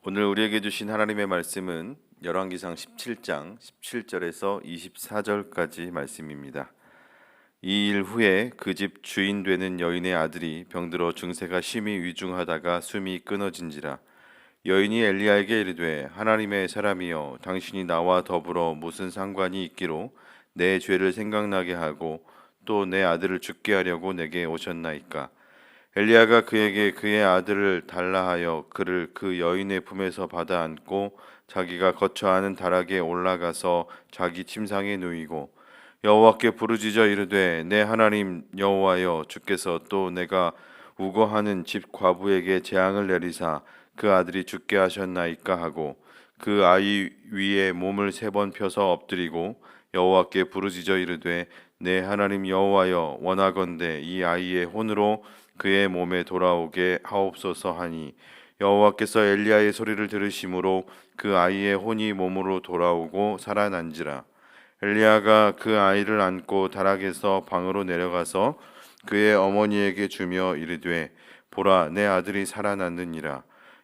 오늘 우리에게 주신 하나님의 말씀은 열왕기상 17장 17절에서 24절까지 말씀입니다. 이 일 후에 그 집 주인 되는 여인의 아들이 병들어 증세가 심히 위중하다가 숨이 끊어진지라. 여인이 엘리야에게 이르되 하나님의 사람이여 당신이 나와 더불어 무슨 상관이 있기로 내 죄를 생각나게 하고 또 내 아들을 죽게 하려고 내게 오셨나이까. 엘리야가 그에게 그의 아들을 달라 하여 그를 그 여인의 품에서 받아 안고 자기가 거처하는 다락에 올라가서 자기 침상에 누이고 여호와께 부르짖어 이르되 내 하나님 여호와여 주께서 또 내가 우거하는 집 과부에게 재앙을 내리사 그 아들이 죽게 하셨나이까 하고 그 아이 위에 몸을 3번 펴서 엎드리고 여호와께 부르짖어 이르되 내 하나님 여호와여 원하건대 이 아이의 혼으로 그의 몸에 돌아오게 하옵소서 하니 여호와께서 엘리야의 소리를 들으심으로 그 아이의 혼이 몸으로 돌아오고 살아난지라. 엘리야가 그 아이를 안고 다락에서 방으로 내려가서 그의 어머니에게 주며 이르되 보라 내 아들이 살아났느니라.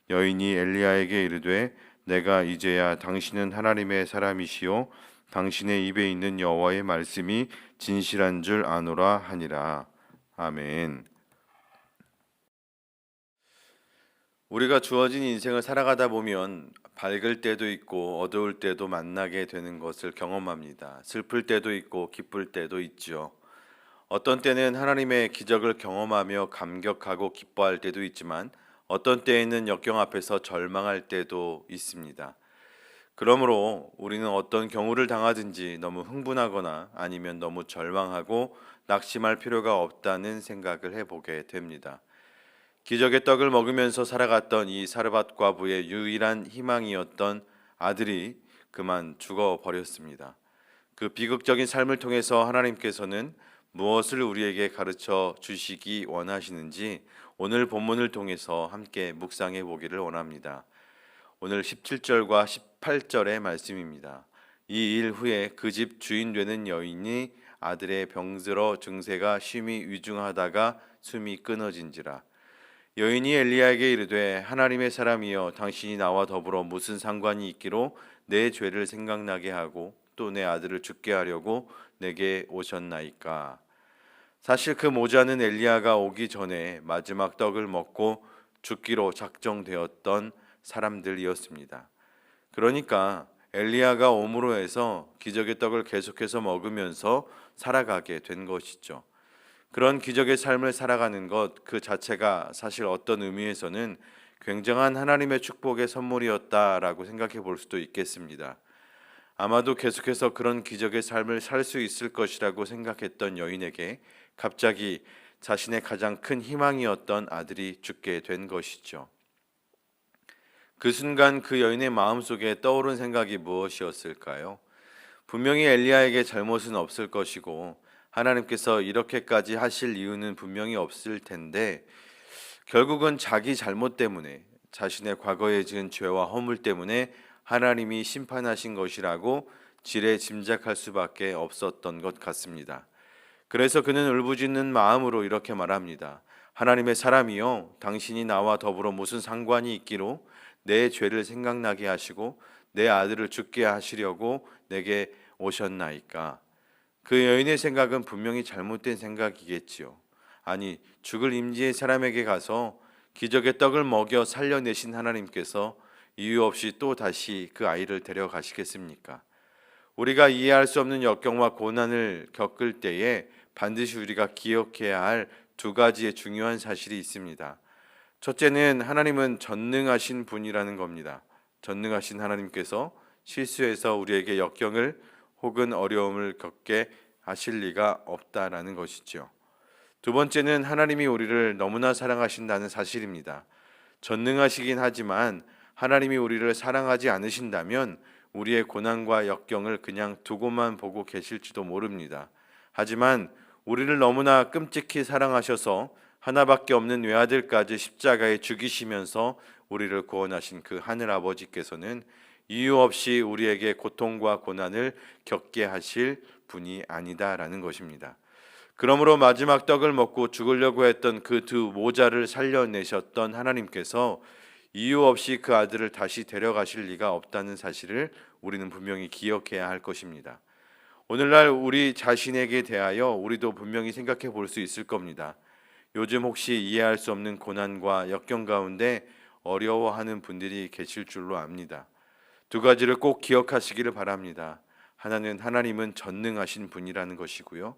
여인이 엘리야에게 이르되 내가 이제야 당신은 하나님의 사람이시요 당신의 입에 있는 여호와의 말씀이 진실한 줄 아노라 하니라. 아멘. 우리가 주어진 인생을 살아가다 보면 밝을 때도 있고 어두울 때도 만나게 되는 것을 경험합니다. 슬플 때도 있고 기쁠 때도 있죠. 어떤 때는 하나님의 기적을 경험하며 감격하고 기뻐할 때도 있지만 어떤 때에는 역경 앞에서 절망할 때도 있습니다. 그러므로 우리는 어떤 경우를 당하든지 너무 흥분하거나 아니면 너무 절망하고 낙심할 필요가 없다는 생각을 해보게 됩니다. 기적의 떡을 먹으면서 살아갔던 이 사르밧 과부의 유일한 희망이었던 아들이 그만 죽어 버렸습니다. 그 비극적인 삶을 통해서 하나님께서는 무엇을 우리에게 가르쳐 주시기 원하시는지 오늘 본문을 통해서 함께 묵상해 보기를 원합니다. 오늘 17절과 18절의 말씀입니다. 이 일 후에 그 집 주인 되는 여인이 아들의 병들어 증세가 심히 위중하다가 숨이 끊어진지라. 여인이 엘리야에게 이르되 하나님의 사람이여 당신이 나와 더불어 무슨 상관이 있기로 내 죄를 생각나게 하고 또 내 아들을 죽게 하려고 내게 오셨나이까. 사실 그 모자는 엘리야가 오기 전에 마지막 떡을 먹고 죽기로 작정되었던 사람들이었습니다. 그러니까 엘리야가 옴으로 해서 기적의 떡을 계속해서 먹으면서 살아가게 된 것이죠. 그런 기적의 삶을 살아가는 것 그 자체가 사실 어떤 의미에서는 굉장한 하나님의 축복의 선물이었다라고 생각해 볼 수도 있겠습니다. 아마도 계속해서 그런 기적의 삶을 살 수 있을 것이라고 생각했던 여인에게 갑자기 자신의 가장 큰 희망이었던 아들이 죽게 된 것이죠. 그 순간 그 여인의 마음속에 떠오른 생각이 무엇이었을까요? 분명히 엘리야에게 잘못은 없을 것이고 하나님께서 이렇게까지 하실 이유는 분명히 없을 텐데 결국은 자기 잘못 때문에 자신의 과거에 지은 죄와 허물 때문에 하나님이 심판하신 것이라고 지레 짐작할 수밖에 없었던 것 같습니다. 그래서 그는 울부짖는 마음으로 이렇게 말합니다. 하나님의 사람이여 당신이 나와 더불어 무슨 상관이 있기로 내 죄를 생각나게 하시고 내 아들을 죽게 하시려고 내게 오셨나이까. 그 여인의 생각은 분명히 잘못된 생각이겠지요. 아니 죽을 임지의 사람에게 가서 기적의 떡을 먹여 살려내신 하나님께서 이유 없이 또 다시 그 아이를 데려가시겠습니까? 우리가 이해할 수 없는 역경과 고난을 겪을 때에 반드시 우리가 기억해야 할 2가지의 중요한 사실이 있습니다. 첫째는 하나님은 전능하신 분이라는 겁니다. 전능하신 하나님께서 실수해서 우리에게 역경을 혹은 어려움을 겪게 하실 리가 없다라는 것이죠. 두 번째는 하나님이 우리를 너무나 사랑하신다는 사실입니다. 전능하시긴 하지만 하나님이 우리를 사랑하지 않으신다면 우리의 고난과 역경을 그냥 두고만 보고 계실지도 모릅니다. 하지만 우리를 너무나 끔찍히 사랑하셔서 하나밖에 없는 외아들까지 십자가에 죽이시면서 우리를 구원하신 그 하늘 아버지께서는 이유 없이 우리에게 고통과 고난을 겪게 하실 분이 아니다라는 것입니다. 그러므로 마지막 떡을 먹고 죽으려고 했던 그 두 모자를 살려내셨던 하나님께서 이유 없이 그 아들을 다시 데려가실 리가 없다는 사실을 우리는 분명히 기억해야 할 것입니다. 오늘날 우리 자신에게 대하여 우리도 분명히 생각해 볼 수 있을 겁니다. 요즘 혹시 이해할 수 없는 고난과 역경 가운데 어려워하는 분들이 계실 줄로 압니다. 두 가지를 꼭 기억하시기를 바랍니다. 하나는 하나님은 전능하신 분이라는 것이고요.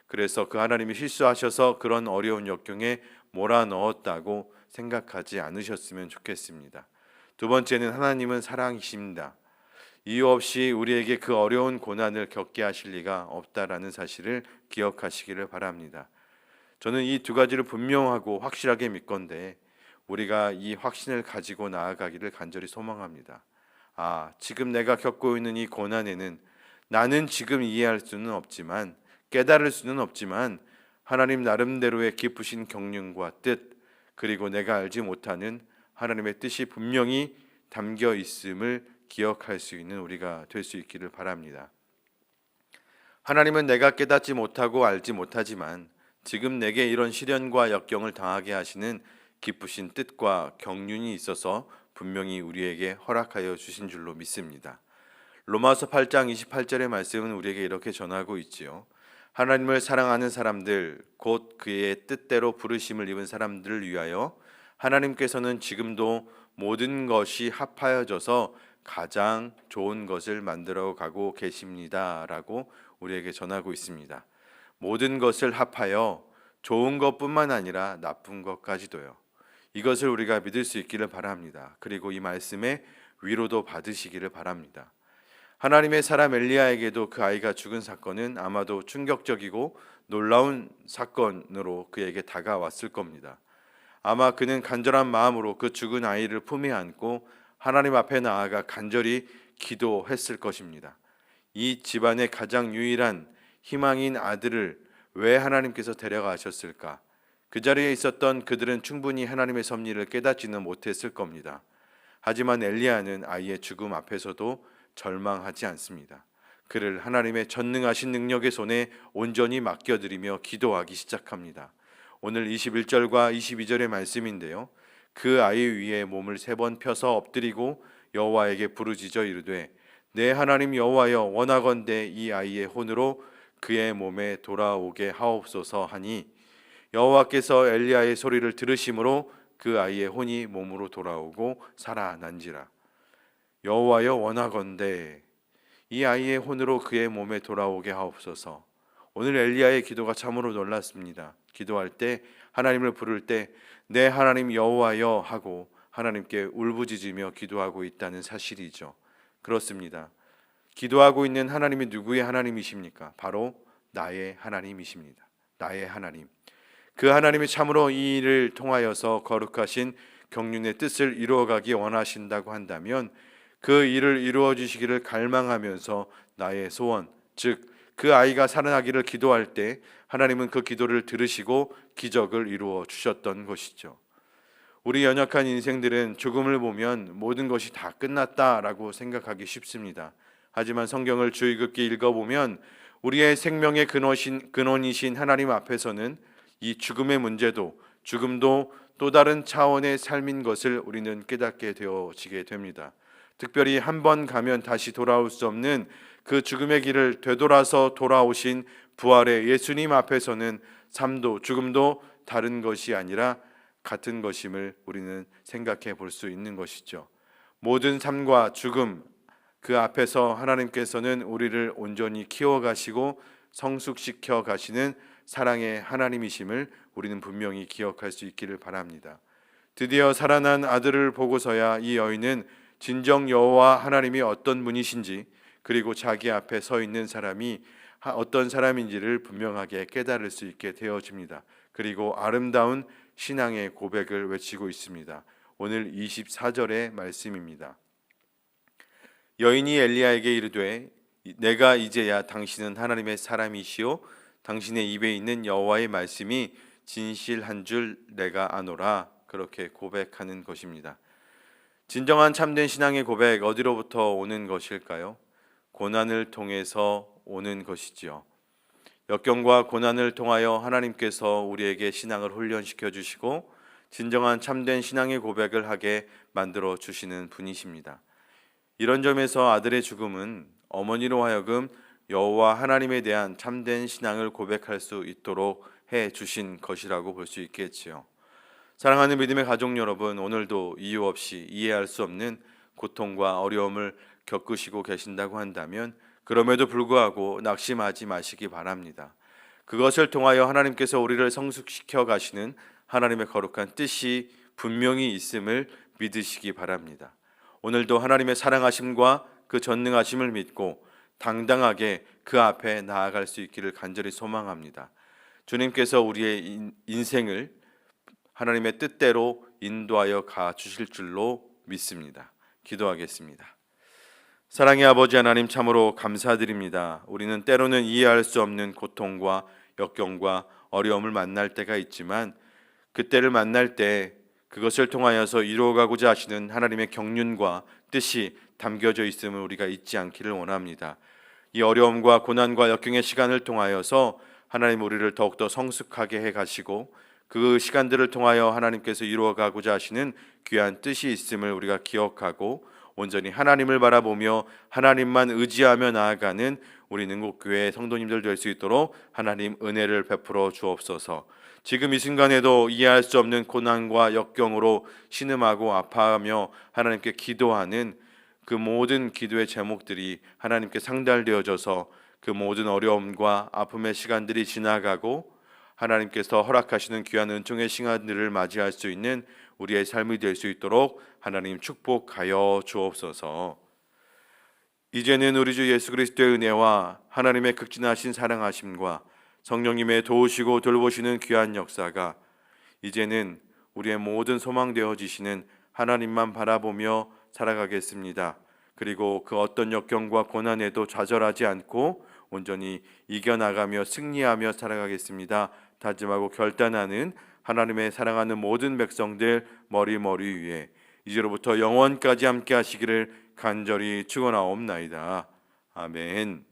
그래서 그 하나님이 실수하셔서 그런 어려운 역경에 몰아넣었다고 생각하지 않으셨으면 좋겠습니다. 두 번째는 하나님은 사랑이십니다. 이유 없이 우리에게 그 어려운 고난을 겪게 하실 리가 없다라는 사실을 기억하시기를 바랍니다. 저는 이 두 가지를 분명하고 확실하게 믿건대 우리가 이 확신을 가지고 나아가기를 간절히 소망합니다. 지금 내가 겪고 있는 이 고난에는 나는 지금 이해할 수는 없지만, 깨달을 수는 없지만 하나님 나름대로의 깊으신 경륜과 뜻, 그리고 내가 알지 못하는 하나님의 뜻이 분명히 담겨 있음을 기억할 수 있는 우리가 될 수 있기를 바랍니다. 하나님은 내가 깨닫지 못하고 알지 못하지만 지금 내게 이런 시련과 역경을 당하게 하시는 깊으신 뜻과 경륜이 있어서 분명히 우리에게 허락하여 주신 줄로 믿습니다. 로마서 8장 28절의 말씀은 우리에게 이렇게 전하고 있지요. 하나님을 사랑하는 사람들, 곧 그의 뜻대로 부르심을 입은 사람들을 위하여 하나님께서는 지금도 모든 것이 합하여져서 가장 좋은 것을 만들어 가고 계십니다라고 우리에게 전하고 있습니다. 모든 것을 합하여 좋은 것뿐만 아니라 나쁜 것까지도요. 이것을 우리가 믿을 수 있기를 바랍니다. 그리고 이 말씀에 위로도 받으시기를 바랍니다. 하나님의 사람 엘리야에게도 그 아이가 죽은 사건은 아마도 충격적이고 놀라운 사건으로 그에게 다가왔을 겁니다. 아마 그는 간절한 마음으로 그 죽은 아이를 품에 안고 하나님 앞에 나아가 간절히 기도했을 것입니다. 이 집안의 가장 유일한 희망인 아들을 왜 하나님께서 데려가셨을까? 그 자리에 있었던 그들은 충분히 하나님의 섭리를 깨닫지는 못했을 겁니다. 하지만 엘리야는 아이의 죽음 앞에서도 절망하지 않습니다. 그를 하나님의 전능하신 능력의 손에 온전히 맡겨드리며 기도하기 시작합니다. 오늘 21절과 22절의 말씀인데요. 그 아이 위에 몸을 3번 펴서 엎드리고 여호와에게 부르짖어 이르되 내 하나님 여호와여 원하건대 이 아이의 혼으로 그의 몸에 돌아오게 하옵소서 하니 여호와께서 엘리야의 소리를 들으심으로 그 아이의 혼이 몸으로 돌아오고 살아난지라. 여호와여 원하건대 이 아이의 혼으로 그의 몸에 돌아오게 하옵소서. 오늘 엘리야의 기도가 참으로 놀랐습니다. 기도할 때 하나님을 부를 때 내 하나님 여호와여 하고 하나님께 울부짖으며 기도하고 있다는 사실이죠. 그렇습니다. 기도하고 있는 하나님이 누구의 하나님이십니까? 바로 나의 하나님이십니다. 나의 하나님. 그 하나님이 참으로 이 일을 통하여서 거룩하신 경륜의 뜻을 이루어가기 원하신다고 한다면 그 일을 이루어 주시기를 갈망하면서 나의 소원, 즉 그 아이가 살아나기를 기도할 때 하나님은 그 기도를 들으시고 기적을 이루어 주셨던 것이죠. 우리 연약한 인생들은 죽음을 보면 모든 것이 다 끝났다라고 생각하기 쉽습니다. 하지만 성경을 주의 깊게 읽어보면 우리의 생명의 근원이신 하나님 앞에서는 이 죽음의 문제도 죽음도 또 다른 차원의 삶인 것을 우리는 깨닫게 되어지게 됩니다. 특별히 한 번 가면 다시 돌아올 수 없는 그 죽음의 길을 되돌아서 돌아오신 부활의 예수님 앞에서는 삶도 죽음도 다른 것이 아니라 같은 것임을 우리는 생각해 볼 수 있는 것이죠. 모든 삶과 죽음 그 앞에서 하나님께서는 우리를 온전히 키워가시고 성숙시켜 가시는 사랑의 하나님이심을 우리는 분명히 기억할 수 있기를 바랍니다. 드디어 살아난 아들을 보고서야 이 여인은 진정 여호와 하나님이 어떤 분이신지 그리고 자기 앞에 서 있는 사람이 어떤 사람인지를 분명하게 깨달을 수 있게 되어집니다. 그리고 아름다운 신앙의 고백을 외치고 있습니다. 오늘 24절의 말씀입니다. 여인이 엘리야에게 이르되 내가 이제야 당신은 하나님의 사람이시오 당신의 입에 있는 여호와의 말씀이 진실한 줄 내가 아노라. 그렇게 고백하는 것입니다. 진정한 참된 신앙의 고백 어디로부터 오는 것일까요? 고난을 통해서 오는 것이지요. 역경과 고난을 통하여 하나님께서 우리에게 신앙을 훈련시켜 주시고 진정한 참된 신앙의 고백을 하게 만들어 주시는 분이십니다. 이런 점에서 아들의 죽음은 어머니로 하여금 여호와 하나님에 대한 참된 신앙을 고백할 수 있도록 해 주신 것이라고 볼 수 있겠지요. 사랑하는 믿음의 가족 여러분, 오늘도 이유 없이 이해할 수 없는 고통과 어려움을 겪으시고 계신다고 한다면 그럼에도 불구하고 낙심하지 마시기 바랍니다. 그것을 통하여 하나님께서 우리를 성숙시켜 가시는 하나님의 거룩한 뜻이 분명히 있음을 믿으시기 바랍니다. 오늘도 하나님의 사랑하심과 그 전능하심을 믿고 당당하게 그 앞에 나아갈 수 있기를 간절히 소망합니다. 주님께서 우리의 인생을 하나님의 뜻대로 인도하여 가 주실 줄로 믿습니다. 기도하겠습니다. 사랑의 아버지 하나님, 참으로 감사드립니다. 우리는 때로는 이해할 수 없는 고통과 역경과 어려움을 만날 때가 있지만 그때를 만날 때 그것을 통하여서 이루어가고자 하시는 하나님의 경륜과 뜻이 담겨져 있음을 우리가 잊지 않기를 원합니다. 이 어려움과 고난과 역경의 시간을 통하여서 하나님 우리를 더욱더 성숙하게 해 가시고 그 시간들을 통하여 하나님께서 이루어가고자 하시는 귀한 뜻이 있음을 우리가 기억하고 온전히 하나님을 바라보며 하나님만 의지하며 나아가는 우리 능곡교회 성도님들 될 수 있도록 하나님 은혜를 베풀어 주옵소서. 지금 이 순간에도 이해할 수 없는 고난과 역경으로 신음하고 아파하며 하나님께 기도하는 그 모든 기도의 제목들이 하나님께 상달되어져서 그 모든 어려움과 아픔의 시간들이 지나가고 하나님께서 허락하시는 귀한 은총의 시간들을 맞이할 수 있는 우리의 삶이 될 수 있도록 하나님 축복하여 주옵소서. 이제는 우리 주 예수 그리스도의 은혜와 하나님의 극진하신 사랑하심과 성령님의 도우시고 돌보시는 귀한 역사가 이제는 우리의 모든 소망 되어지시는 하나님만 바라보며 살아가겠습니다. 그리고 그 어떤 역경과 고난에도 좌절하지 않고 온전히 이겨나가며 승리하며 살아가겠습니다. 다짐하고 결단하는 하나님의 사랑하는 모든 백성들 머리 위에 이제로부터 영원까지 함께 하시기를 간절히 축원하옵나이다. 아멘.